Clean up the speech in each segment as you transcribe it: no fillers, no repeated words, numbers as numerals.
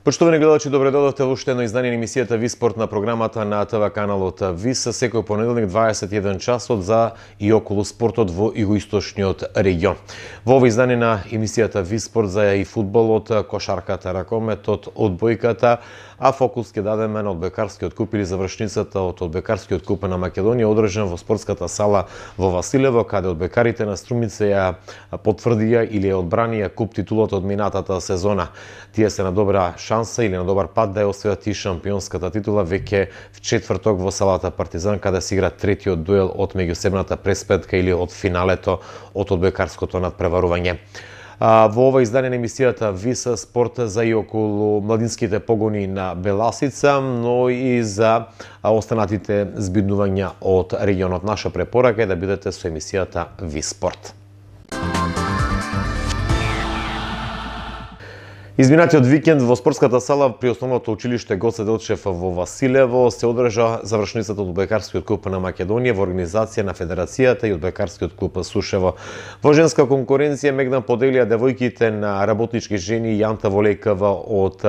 Почитувани гледачи, добре дојдовте во уште едно издание на емисијата Ви спорт на програмата на ТВ каналот ВИС секој понеделник 21 часот за и околу спортот во југоисточниот регион. Во ова издание на емисијата Ви спорт за и фудбалот, кошарката, ракометот, одбојката, а фокус ќе дадеме на одбојкарскиот куп или завршницата од одбојкарскиот куп на Македонија, одржан во спортската сала во Василево, каде одбојкарите на Струмица ја потврдија или ја одбранија куп титулата од минатата сезона. Тие се на добра шанса или на добар пат да ја освојат и шампионската титула веќе в четврток во салата Партизан, каде се игра третиот дуел од меѓусебната преспетка или од финалето од одбојкарското надпреварување. Во ова издание на емисијата ВИС спорт за и околу младинските погони на Беласица, но и за останатите збиднувања од регионот. Наша препорака е да бидете со емисијата ВИС спорт. Изминатиот викенд во спортската сала при основното училиште Гоце Делчев во Василево се одржа завршницата од одбојкарскиот куп на Македонија во организација на Федерацијата и одбојкарскиот клуб Сушево. Во женска конкуренција мегна поделија девојките на работнички жени Јанта Волејкава од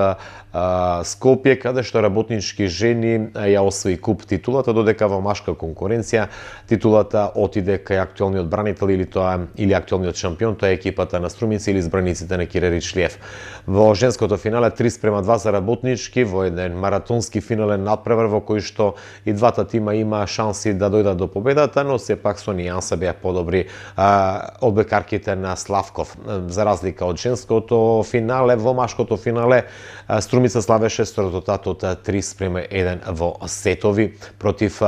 Скопје, каде што работнички жени ја освои куп титулата, додека во машка конкуренција титулата отиде кај актуелниот бранител или актуелниот шампион, тоа е екипата на Струмица или избраниците на Кире Ричлиев. Во женското финале 3:2 за работнички во еден маратонски финален надпревар во кој што и двата тима има шанси да дојдат до победата, но сепак со нијанса беа подобри одбојкарките на Славков. За разлика од женското финале, во машкото финале Струмица славеше со резултатот 3:1 во сетови против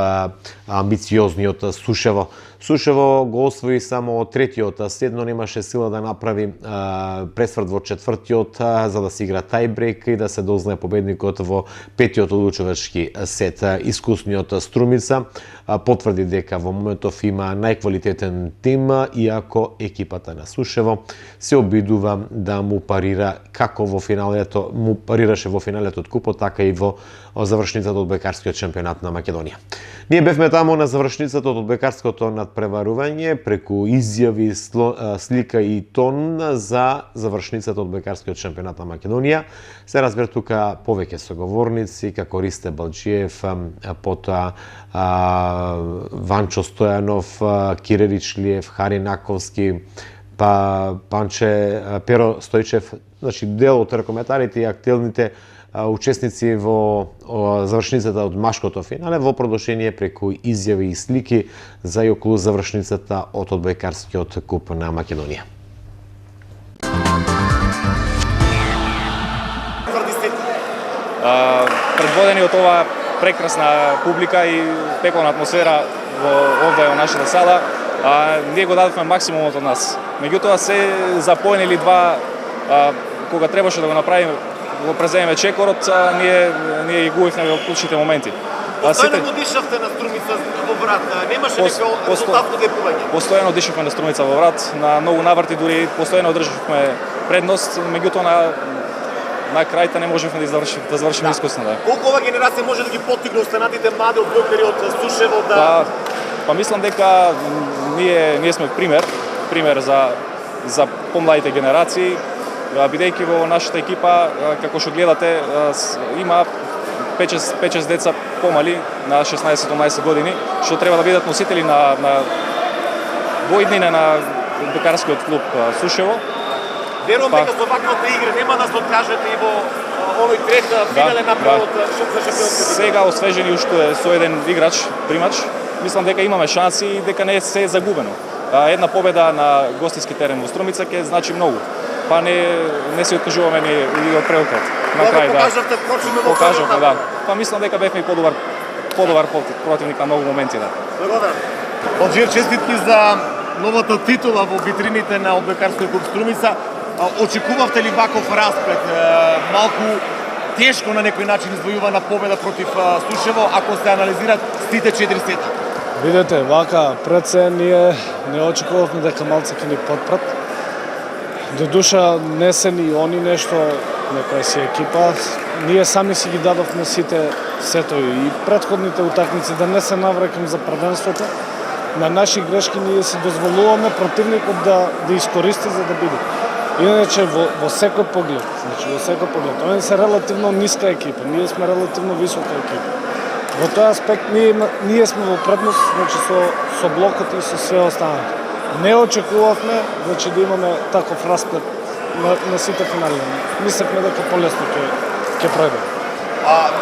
амбициозниот Сушево. Сушево го освои само третиот сет, но немаше сила да направи пресврт во четвртиот за да се игра тајбрейк и да се дознае победникот во петиот одлучувачки сет. Искусниот Струмица потврди дека во моментов има најквалитетен тим, иако екипата на Сушево се обидува да му парира како во финалето, му парираше во финалето од купот, така и во завршницата од одбојкарскиот шампионат на Македонија. Ние бевме таму на завршницата од одбојкарското надпреварување преку изјави, слика и тон за завршницата од одбојкарскиот шампионат на Македонија. Се разбира тука повеќе соговорници, како Ристе Балџиев, потоа Ванчо Стојанов, Кире Ричлиев, Хари Наковски, Панче Перо Стојчев, значи дел од ракометарите и активните учесници во завршницата од машкото финале во продолжение преку изјави и слики за и околу завршницата од одбојкарскиот куп на Македонија. Предводени од ова прекрасна публика и пеклана атмосфера овде во нашата сала, ние го дадовме максимумот од нас. Меѓутоа се запојнили два, кога требаше да го направиме, го преземеме чекорот, ние ги губивме во клучните моменти. Постојано дишавте на Струмица во врат, немаше некој резултатно вепување? Постојано дишавме на Струмица во врат, на многу наврати дури постојано одржавме предност, меѓутоа на крајта не можевме да завршиме искусно. Колку ова генерација може да ги поттигне останатите млади одбојкари од Сушево да... Па мислам дека ние сме пример за помладите генерации, бидејќи во нашата екипа, како што гледате, има 5-6 деца помали на 16-17 години, што треба да бидат носители на воиднина на одбојкарскиот клуб Сушево. Верувам дека со ваквата игра нема да се откажете и во овој трет финален напред од шампионската титула. Сега освежени уште со еден играч, примач, мислам дека имаме шанси и дека не се загубено. Една победа на гостински терен во Струмица ќе значи многу. Па не се откажуваме ни од преокрет. На крај покажавте покажавме, да. Па мислам дека бевме и подобар противник на многу моменти, да. Благодарам. Балџиев, честитки за новата титула во витрините на одбојкарскиот клуб Струмица. Очекувавте ли ваков расплет? Малку тешко на некој начин извојувана победа против Сушево, ако се анализират сите 4 сета? Видете, вака пред се ние не очекувавме дека малце ќе ни потпрат. До душа не се ни они нешто, некоја си екипа. Ние сами си ги дадовме сите сетови и претходните утакмици, да не се наврекам за првенството. На наши грешки ние си дозволуваме противникот да искористи за да биде. Иначе во секој поглед, значи во секој поглед, они се релативно ниска екипа, ние сме релативно висока екипа. Во тој аспект ние сме во предност, значи со блокот и со све останато. Не очекувавме, значи да имаме таков расплет на сите финали. Мислевме дека полесно ќе пројдеме.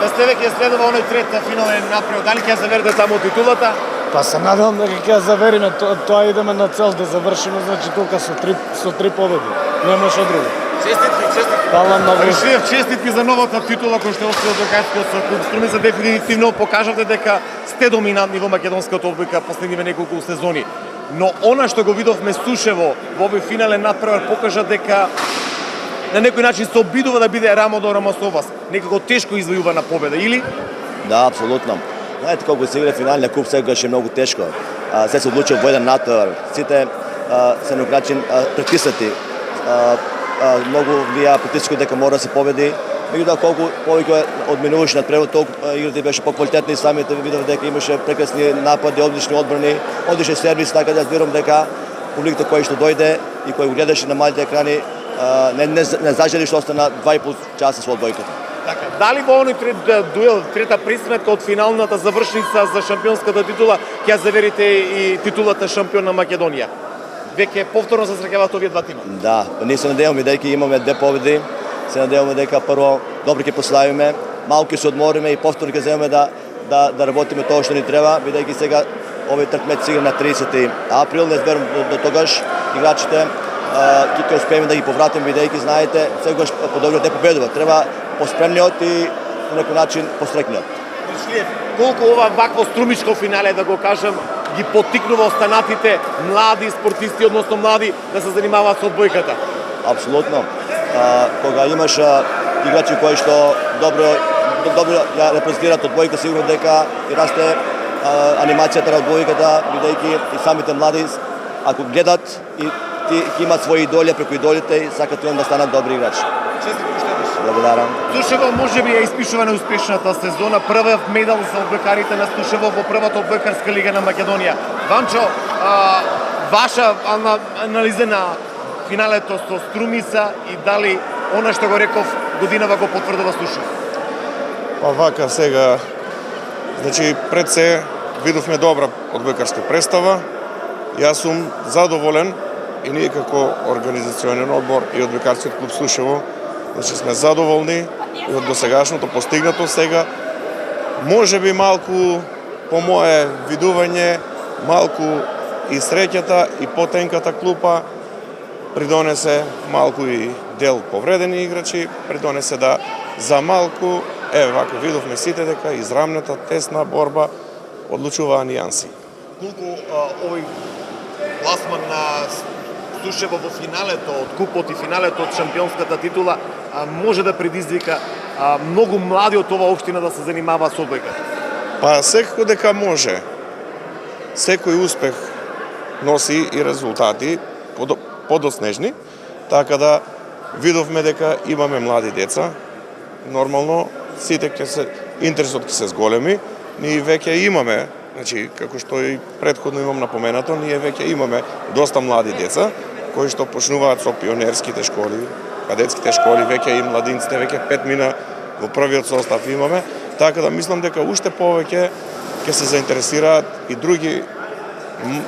На следе ќе следува оној трет финален напред. Дали ќе заверите таму титулата? Па се надевам дека ќе ја завериме, тоа идеме на цел да завршиме, значи тука со три победи. Немаше друго. Честитки. Фала многу. Решиев, честитки за новата титула која што освои одбојкарскиот клуб Струмица. Дефинитивно покажавте дека сте доминантни во македонската одбојка последниве неколку сезони. Но она што го видовме Сушево во овој финален надпревар покажа дека на некој начин се обидува да биде рамо до рамо со вас. Некако тешко извојувана победа, или? Да, апсолутно. Знаете колку се игра финалниот куп секогаш е многу тешко. Се се одлучува во еден натпревар. Сите се на начин притиснати. Многу влија притискот дека мора да се победи. Меѓутоа колку повеќе одминуваше надпреварот, толку игрите беше поквалитетни и самите видов дека имаше прекрасни напади, одлични одбрани, одличен сервис, така да збирам дека публиката кој што дојде и кој го гледаше на малите екрани не зажели што остана 2,5 часа со одбојката. Така, дали во оној дуел, трета присметка од финалната завршница за шампионската титула ќе заверите и титулата шампион на Македонија? Веќе повторно се среќаваат овие два тима. Да, ние се надеваме дека имаме две победи. Се надеваме дека прво добро ќе прославиме, малку ќе се одмориме и повторно ќе земеме да работиме тоа што ни треба, бидејќи сега овој тркмет сега на 30 април, не зберам до тогаш играчите ќе успееме да ги повратиме, бидејќи знаете, секогаш подобриот не победува. Треба поспремниот и на некој начин пострекниот. Колку ова вакво струмичко финале, да го кажем, ги поттикнува останатите млади спортисти, односно млади, да се занимаваат со одбојката? Апсолутно. Кога имаш играчи кои што добро ја репрезентираат одбојка, сигурно дека и расте анимацијата на одбојката, бидејќи и самите млади, ако гледат и ќе имаат своји идоли, преку идолите и сакат да станат добри играчи. Честитки уште еднаш. Благодарам. Сушево можеби е испишува неуспешната сезона, првиот медал за одбојкарите на Сушево во првата одбојкарска лига на Македонија. Ванчо, ваша анализа на финалето со Струмица и дали она што го реков годинава го потврдува Сушево? Па вака сега, значи пред се видовме добра одбојкарска представа. Јас сум задоволен и ние како организационен одбор и одбојкарскиот клуб Сушево, значи сме задоволни и од досегашното постигнато сега. Можеби малку по мое видување, малку и среќата и потенката клупа придонесе малку и дел повредени играчи, придонесе да за малку, вака видовме сите дека израмната тесна борба одлучуваа нијанси. Колку овој пласман на Сушево во финалето од купот и финалето од шампионската титула може да предизвика многу млади од оваа општина да се занимаваат со одбојката? Па секако дека може. Секој успех носи и резултати подоснежни, така да видовме дека имаме млади деца. Нормално сите интересот ќе се зголеми, ние веќе имаме, значи како што и претходно имам напоменато, ние веќе имаме доста млади деца кои што почнуваат со пионерските школи, кадетските школи, веќе и младинците, веќе 5 мина во првиот состав имаме, така да мислам дека уште повеќе ќе се заинтересираат и други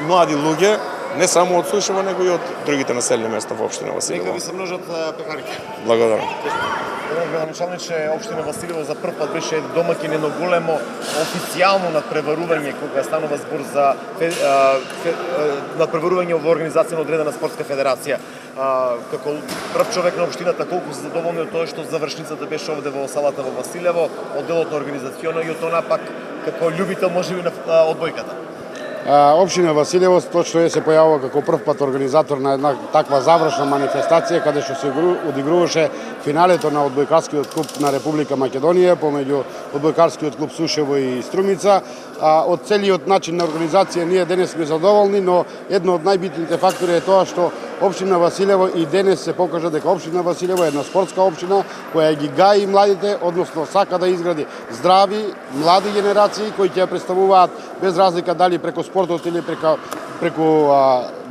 млади луѓе, не само од Сушево, него и од другите населени места во општина Василево. Нека ви се множат пекарите. Благодарам. Градоначалниче, општина Василево за прв пат беше домаќин едно големо официјално надпреварување кога станува збор за надпреварување во организација на одредена спортска федерација. Како прв човек на општината, колку се задоволни од тоа што завршницата беше овде во салата во Василево, од делот на организационо и од она пак како љубител можеби на одбојката? Општина Василево точно се појавува како прв пат организатор на една таква завршна манифестација каде што се одигруваше финалето на одбојкарскиот клуб на Република Македонија помеѓу одбојкарскиот клуб Сушево и Струмица. Од целиот начин на организација ние денес сме задоволни, но едно од најбитните фактори е тоа што општина Василево и денес се покажа дека општина Василево е една спортска општина која ги гаи младите, односно сака да изгради здрави, млади генерации кои ќе представуваат без разлика дали преку спортот или преку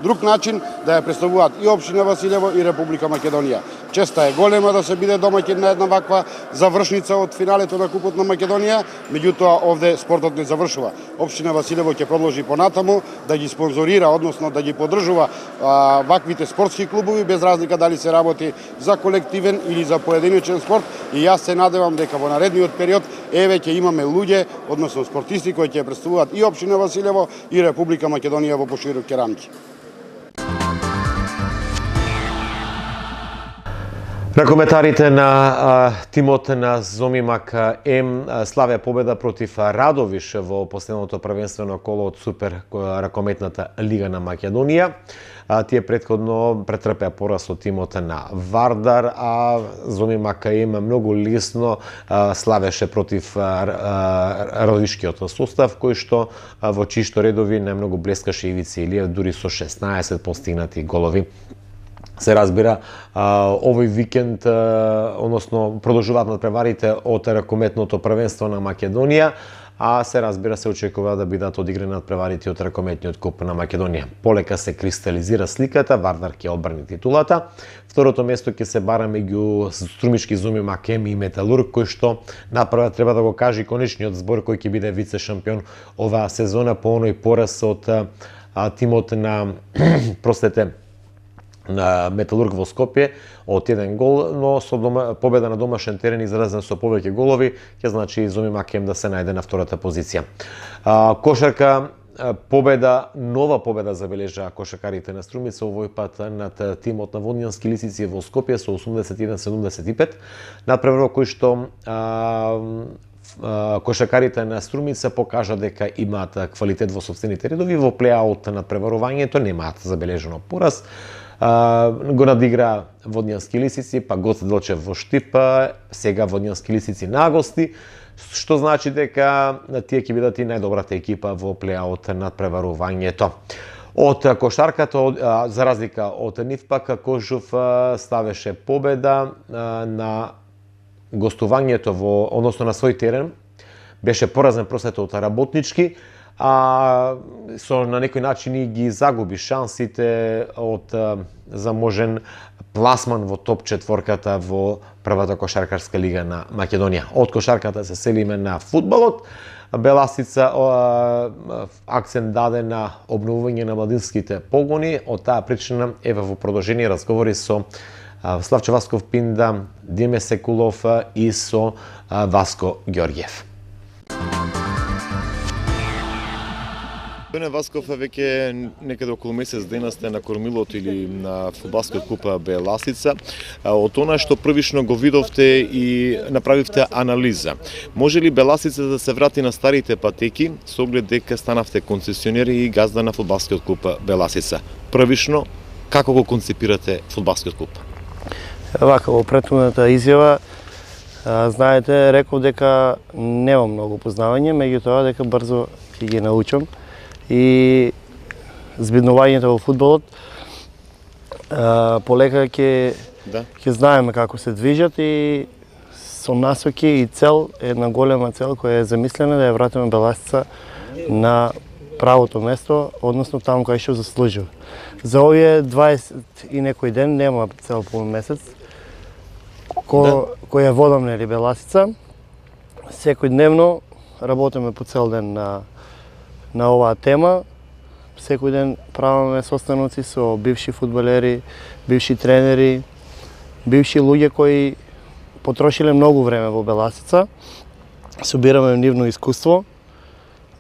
друг начин да ја представуваат и општина Василево и Република Македонија. Честа е голема да се биде домаќин на една ваква завршница од финалето на Купот на Македонија, меѓутоа овде спортот не завршува. Општина Василево ќе продолжи понатаму да ги спонзорира, односно да ги поддржува ваквите спортски клубови без разлика дали се работи за колективен или за поединечен спорт, и јас се надевам дека во наредниот период еве ќе имаме луѓе, односно спортисти кои ќе представуваат и општина Василево и Република Македонија во пошироки рамки. Ракометарите на тимот на Зомимак М славе победа против Радовиш во последното првенствено коло од Супер ракометната лига на Македонија. Тие претходно претрпеа пораз од тимот на Вардар, а Зомимак М многу лесно славеше против Радовишкиот состав, кој што во чишто редови најмногу блескаше Ивица Илиев, дури со 16 постигнати голови. Се разбира, овој викенд, односно продолжуваат надпреварите од ракометното првенство на Македонија, а се разбира се очекува да бидат одиграни надпреварите од ракометниот куп на Македонија. Полека се кристализира сликата, Вардар ќе одбрани титулата. Второто место ќе се бара меѓу Струмички, Зомимак М и Металург, кој што направа треба да го каже конечниот збор кој ќе биде вице шампион оваа сезона по оној пораз од тимот на на Металург во Скопје од 1 гол, но со победа на домашен терен изразена со повеќе голови, ќе значи Зомимак М да се најде на втората позиција. Кошарка победа, нова победа забележаа кошакарите на Струмица, овој пат над тимот на Воднијански лисици во Скопје со 81-75, надпревар кој што кошакарите на Струмица покажа дека имаат квалитет во сопствените редови, во плеаут на преварувањето немаат забележено пораз. Го надигра Воднијански лисици, па Гоце Делчев во Штип, сега Воднијански лисици на гости, што значи дека тие ќе бидат и најдобрата екипа во плеаут на преварувањето. Од кошарката, за разлика од нив пак, Кожув ставеше победа на гостувањето односно на свој терен. Беше поразен просето од Работнички, а на некој начин ги загуби шансите за можен пласман во топ четворката во првата кошаркарска лига на Македонија. Од кошарката се селиме на фудбалот. Беласица акцент даде на обновување на младинските погони. Од таа причина еве во продолжение разговори со Славчо Васков Пинда, Диме Секулов и со Васко Ѓорѓев. Господине Васков, веќе некаде околу месец дена сте на кормилото или на фудбалскиот клуб Беласица. Од она што првично го видовте и направивте анализа, може ли Беласица да се врати на старите патеки со оглед дека станавте концесионер и газда на фудбалскиот клуб Беласица? Првично, како го концепирате фудбалскиот клуб? Вака, во претходната изјава, знаете, реков дека немам многу познавање, меѓутоа дека брзо ќе ги научам. И збиднувањето во фудбалот полека ќе знаеме како се движат и со насоки и цел, една голема цел која е замислена да ја вратиме Беласица на правото место, односно таму кај што заслужува. За овие 20 и некој ден нема цел полн месец која водам нели Беласица. Секојдневно работиме по цел ден на оваа тема. Секој ден правиме состаноци со бивши фудбалери, бивши тренери, бивши луѓе кои потрошиле многу време во Беласица. Собираме нивно искуство,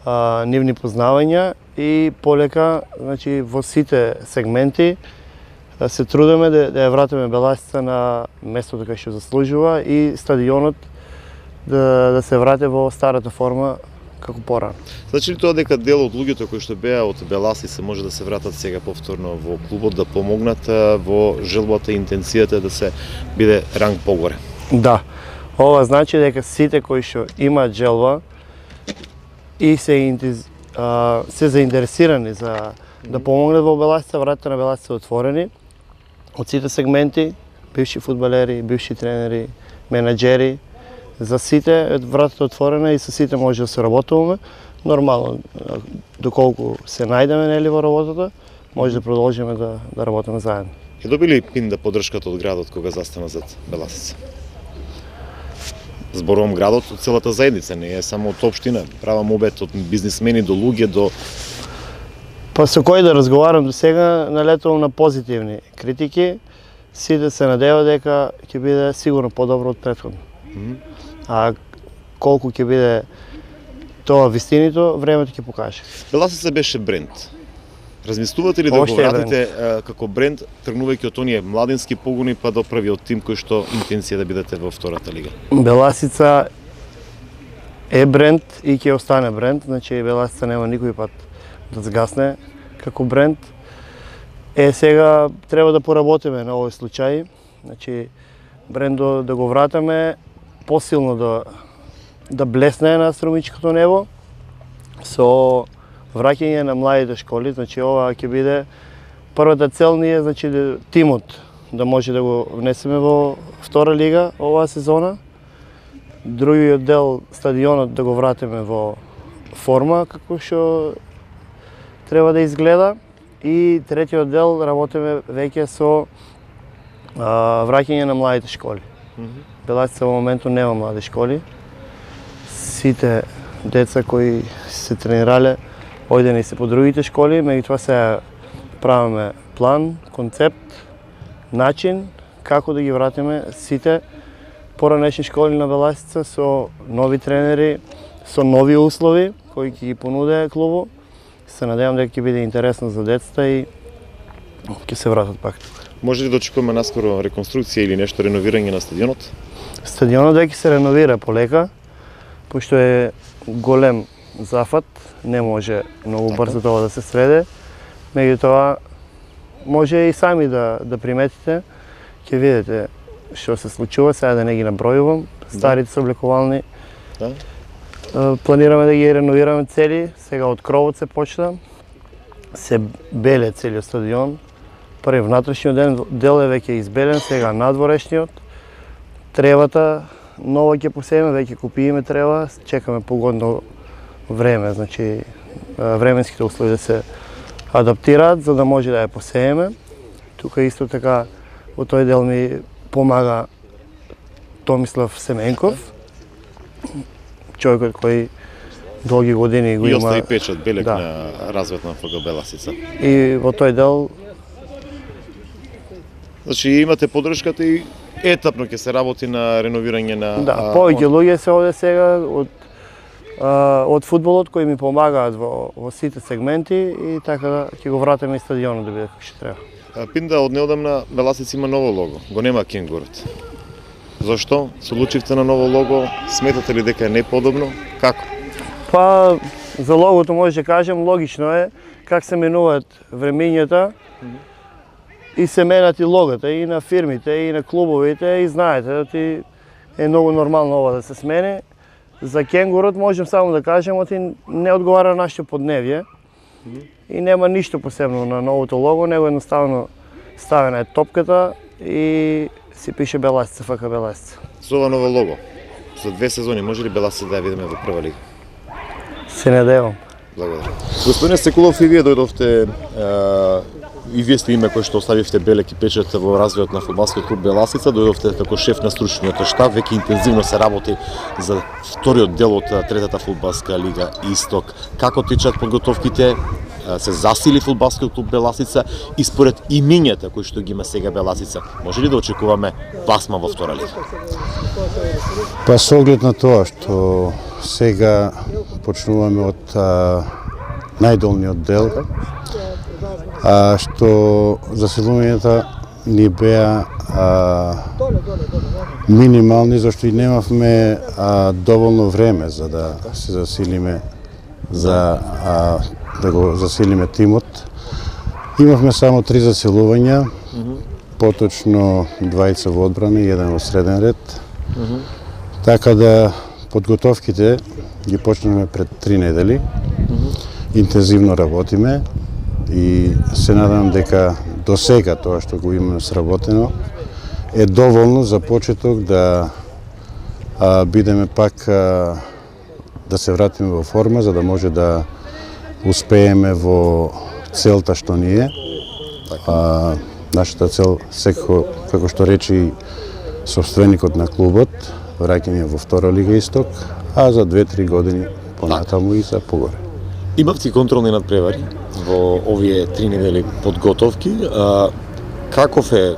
нивни познавања и полека, значи во сите сегменти се трудиме да ја вратиме Беласица на местото кај што заслужува и стадионот да се врати во старата форма како порано. Значи ли тоа дека дел од луѓето кои што беа од Беласица може да се вратат сега повторно во клубот, да помогнат во желбата и интенцијата да се биде ранг погоре? Да. Ова значи дека сите кои што имаат желба и се заинтересирани за да помогнат во Беласица, вратите на Беласица отворени од сите сегменти, бивши фудбалери, бивши тренери, менаџери. За сите вратата отворена и со сите може да се работуваме. нормално, доколку се најдеме нели во работата, може да продолжиме да работиме заедно. Е добили Пинда поддршката од градот кога застана зад Беласица? Зборувам градот од целата заедница, не е само од општина. Правам обет од бизнисмени до луѓе до... Па со кој да разговарам до сега, налетувам на позитивни критики. Сите се надева дека ќе биде сигурно подобро од претходно. А колку ќе биде тоа вистинито, времето ќе покаже. Беласица беше бренд. Размислувате ли да го вратите како бренд, тргнувајќи од оние младински погони па до првиот тим кој што интенција да бидете во втората лига? Беласица е бренд и ќе остане бренд, значи Беласица нема никој пат да згасне како бренд. Сега треба да поработиме на овој случај, значи брендот да го вратаме посилно да блесне на астрономичкото небо со враќање на младите школи, значи ова ќе биде првата цел ни е, значи тимот да може да го внесеме во втора лига оваа сезона. Другиот дел стадионот да го вратиме во форма како што треба да изгледа и третиот дел работиме веќе со враќање на младите школи. Беласица во моментот нема млади школи. Сите деца кои се тренирале ојдени се по другите школи, меѓутоа сега правиме план, концепт, начин како да ги вратиме сите поранешни школи на Беласица со нови тренери, со нови услови кои ќе ги понуде клубу. Се надевам дека ќе биде интересно за децата и ќе се вратат пак тука. Може ли да очекуваме наскоро реконструкција или нешто реновирање на стадионот? Стадионот веќе се реновира полека, пошто е голем зафат, не може многу брзо тоа да се сведе. Меѓутоа може и сами да приметите, ќе видите што се случува, сега да не ги набројувам, старите соблекувални. Планираме да ги реновираме цели, сега од кровот се почна, се беле целиот стадион. Први внатрешниот дел е веќе избелен, сега надворешниот. Тревата нова ќе посееме, веќе купиме трева, чекаме погодно време, значи временските услови да се адаптираат за да може да ја посееме. Тука исто така во тој дел ми помага Томислав Семенков, човекот кој долги години го има. И остави печат белек на развојот на ФГ Беласица. И во тој дел значи имате поддршката и етапно ќе се работи на реновирање на... Да, повеќе луѓе се оде сега од фудбалот кои ми помагаат во сите сегменти и така ќе го вратиме и стадионот да биде како што треба. Пинда, од неодамна Беласица има ново лого, го нема кенгурот. Зошто се одлучивте на ново лого? Сметате ли дека е неподобно? Како? Па, за логото може да кажем, логично е как се менуваат времињата и се менат и логата и на фирмите и на клубовите и знаете, е многу нормално ова да се смени. За кенгурот можем само да кажем, не одговара на нашето подневје и нема ништо посебно на новото лого, него едноставно ставена е топката и си пише Беласица, ФК Беласица. За ова ново лого, за 2 сезони може ли Беласица да ја видиме во прва лига? Се надевам. Благодарам. Господине Секулов, и вие дојдовте и вие сте име кој што оставивте белек и печат во развојот на фудбалскиот клуб Беласица, дојдовте како шеф на стручниот штаб, веќе интензивно се работи за вториот дел од третата фудбалска лига Исток. Како течат подготовките? Се засили фудбалскиот клуб Беласица и според имињата кои што ги има сега Беласица, може ли да очекуваме пласма во втора лига? Па со оглед на тоа што сега почнуваме од најдолниот дел, што заселувањата ни беа минимални, зашто и немавме доволно време за да се засилиме, за да го засилиме тимот. Имавме само 3 заселувања, поточно 2 во одбрана и 1 во среден ред. Така да подготовките ги почнеме пред 3 недели. Интензивно работиме и се надам дека до сега тоа што го имаме сработено е доволно за почеток да бидеме пак да да се вратиме во форма, за да може да успееме во целта што ни е. Нашата цел, секако, како што рече и собственикот на клубот, враќање во втора лига Исток, а за 2-3 години понатаму и за погоре. Имавте контролни надпревари во овие 3 недели подготовки. Каков е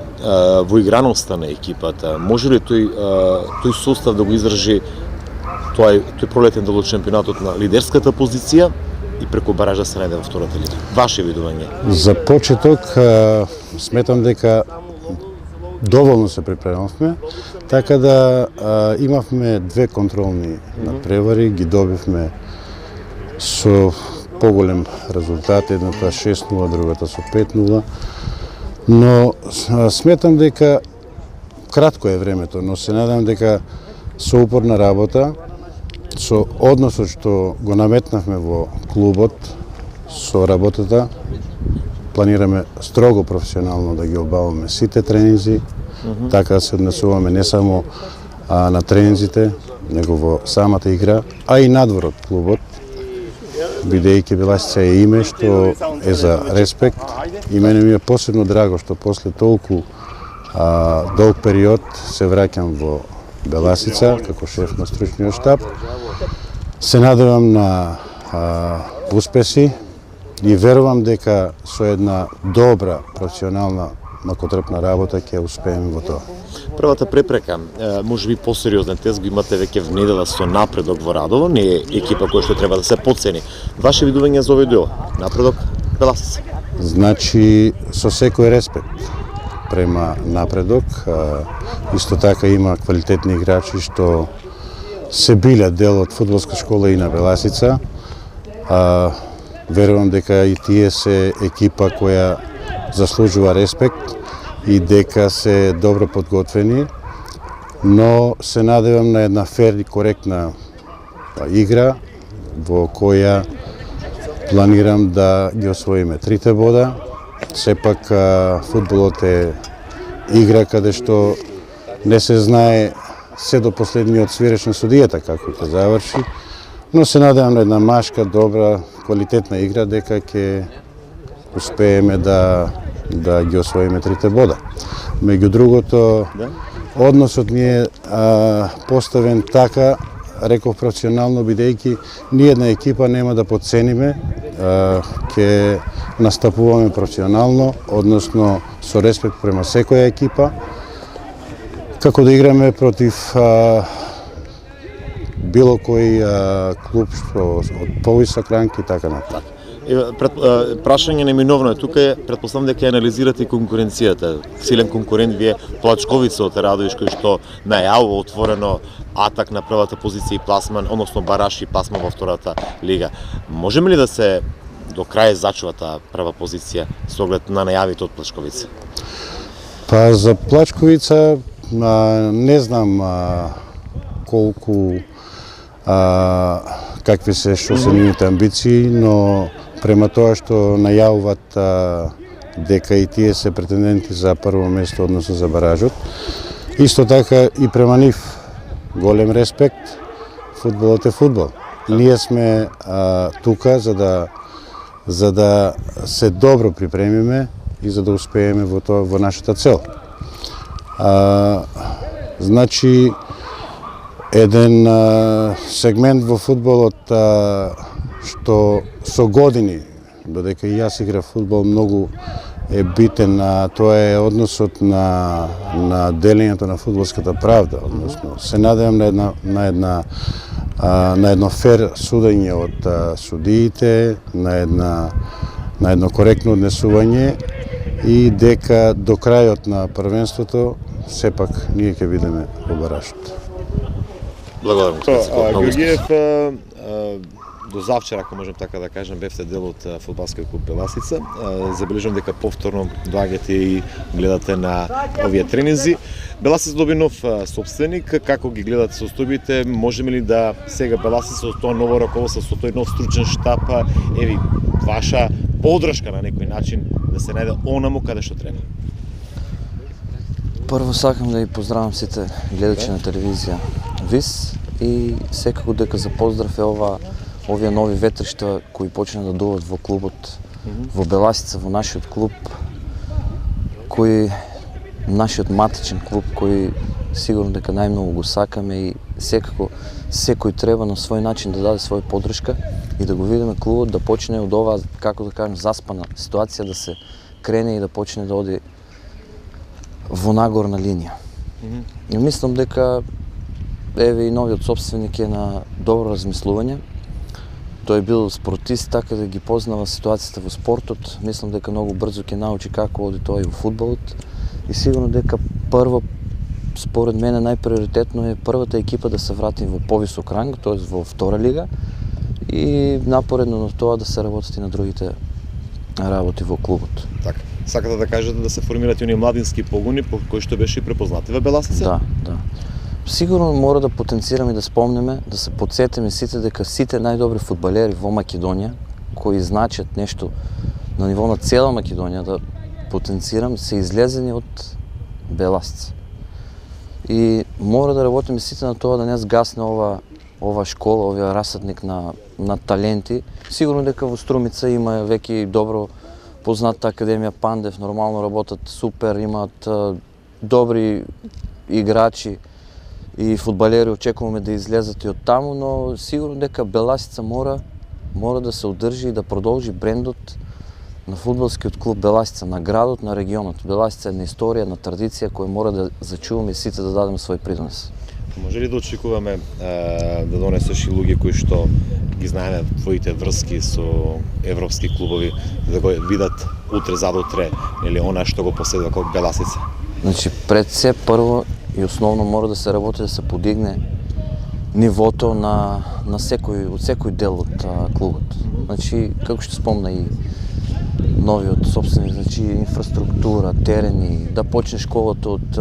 во играноста на екипата? Може ли тој состав да го издржи тој пролетен дел од шампионатот на лидерската позиција и преку баража се најде во втората лига? Ваше видување? За почеток сметам дека доволно се припремавме, така да имавме 2 контролни надпревари, ги добивме со поголем резултат, едната 6-0, другата со 5-0, но сметам дека кратко е времето, но се надам дека со упорна работа, со односот што го наметнавме во клубот, со работата, планираме строго професионално да ги обаваме сите тренинзи, така се однесуваме не само на тренинзите, него во самата игра, а и надвор од клубот, бидејќи Беласица е име што е за респект и мене ми е посебно драго што после толку долг период се враќам во Беласица како шеф на стручниот штаб. Се надевам на успеси и верувам дека со една добра професионална макотрпна работа ќе успееме во тоа. Првата препрека, може би посериозен тест го имате веќе внедела со Напредок во Радово, не е екипа која што треба да се потцени. Ваше видување за овој дуел? Напредок, Беласица? Значи, со секој респект према Напредок, исто така има квалитетни играчи што се биле дел од фудбалска школа и на Беласица. Верувам дека и тие се екипа која заслужува респект и дека се добро подготвени, но се надевам на една фер и коректна игра во која планирам да ги освоиме 3 бода. Сепак фудбалот е игра каде што не се знае се до последниот свиреч на судијата како ќе заврши, но се надевам на една машка, добра, квалитетна игра дека ќе успееме да ги освоиме 3 бода. Меѓу другото, односот ни е поставен така, реков професионално, бидејќи ниедна екипа нема да подцениме, ќе настапуваме професионално, односно со респект према секоја екипа, како да играме против било кој клуб што од повисок ранг и така натаму. Прашање неминовно е тука, претпоставам дека анализирате и конкуренцијата. Силен конкурент ви е Плачковица од Радовиш, кој што најавува отворено атак на првата позиција и пласман, односно бараш и пласман во втората лига. Можеме ли да се до крај зачува таа прва позиција со оглед на најавите од Плачковица? Па за Плачковица не знам колку какви се што се нивните амбиции, но према тоа што најавуваат дека и тие се претенденти за прво место, односно за баражот. Исто така и према нив голем респект. Фудбалот е фудбал. Ние сме тука за да се добро припремиме и за да успееме во нашата цел. Значи, еден сегмент во фудбалот што со години, додека и јас играв фудбал, многу е битен, тоа е односот на делењето на фудбалската правда, односно се надевам на едно фер судење од судиите, на едно коректно однесување и дека до крајот на првенството сепак ние ќе бидеме во баражот. Благодарам. Георгиев, до завчера, ако можем така да кажем, бевте дел од фудбалскиот клуб Беласица. Забележам дека повторно доаѓате и гледате на овие тренинзи. Беласица доби нов собственик, како ги гледате состојбите? Можеме ли да сега Беласица со тоа ново раководство, со тој нов стручен штаб, еви ваша подршка на некој начин да се најде онаму каде што треба? Прво сакам да ги поздравам сите гледачи на телевизија ВИС и секако дека за поздрав е овие нови ветришта кои почна да дуват во клубот, во Беласица, во нашиот клуб, нашиот матичен клуб, кој сигурно дека најмногу го сакаме и секако секој треба на свој начин да даде своја поддршка и да го видиме клубот да почне од оваа, како да кажем, заспана ситуација, да се крене и да почне да оди во нагорна линија. И мислам дека еве и новиот собственик е на добро размислување. Тој бил спортист, така да ги познава ситуацијата во спортот. Мислам дека многу брзо ќе научи како оди тоа и во фудбалот. И сигурно дека прво, според мене, најприоритетно е првата екипа да се врати во повисок ранг, т.е. во втора лига, и напоредно на тоа да се работат и на другите работи во клубот. Така. Сакате да кажете да се формираат оние младински погони по кои што беше и препознати во Беласица? Да. Сигурно мора да потенцираме и да спомнеме, да се подсетиме сите дека сите најдобри фудбалери во Македонија, кои значат нешто на ниво на цела Македонија, да потенцирам, се излезени од Беласица. И мора да работиме сите на тоа да не сгасне ова школа, овој расадник на таленти. Сигурно дека во Струмица има веќе добро позната Академија Пандев, нормално работат супер, имаат добри играчи и фудбалери, очекуваме да излезат и од таму, но сигурно дека Беласица мора да се одржи и да продолжи брендот на фудбалскиот клуб Беласица, на градот, на регионот. Беласица е една историја, една традиција која мора да зачуваме и сите да дадеме свој принос. Може ли да очекуваме да донесеш и луѓе кои што ги знаеме твоите врски со европски клубови, да го видат утре задутре, или она што го поседува како Беласица? Значи, пред се прво и основно мора да се работи да се подигне нивото на секој дел од клубот. Значи, како што спомна и новиот собственик, значи инфраструктура, терени, да почне школата од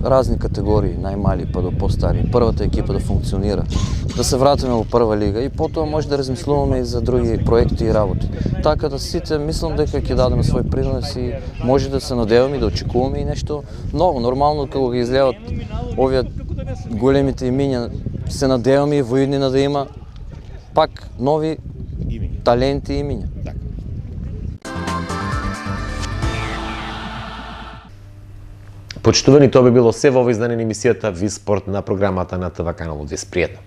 разни категории, најмали па до постари, првата екипа да функционира, да се вратиме во прва лига и потоа може да размислуваме и за други проекти и работи. Така да сите мислам дека ќе дадеме свој принос и може да се надеваме и да очекуваме и нешто ново. Нормално кога ги излеват овие големите имиња, се надеваме и во иднина да има пак нови таленти и имиња. Почитувани, тоа би било се во овој издание на емисијата Ви спорт на програмата на ТВ каналот. Вис пријатно.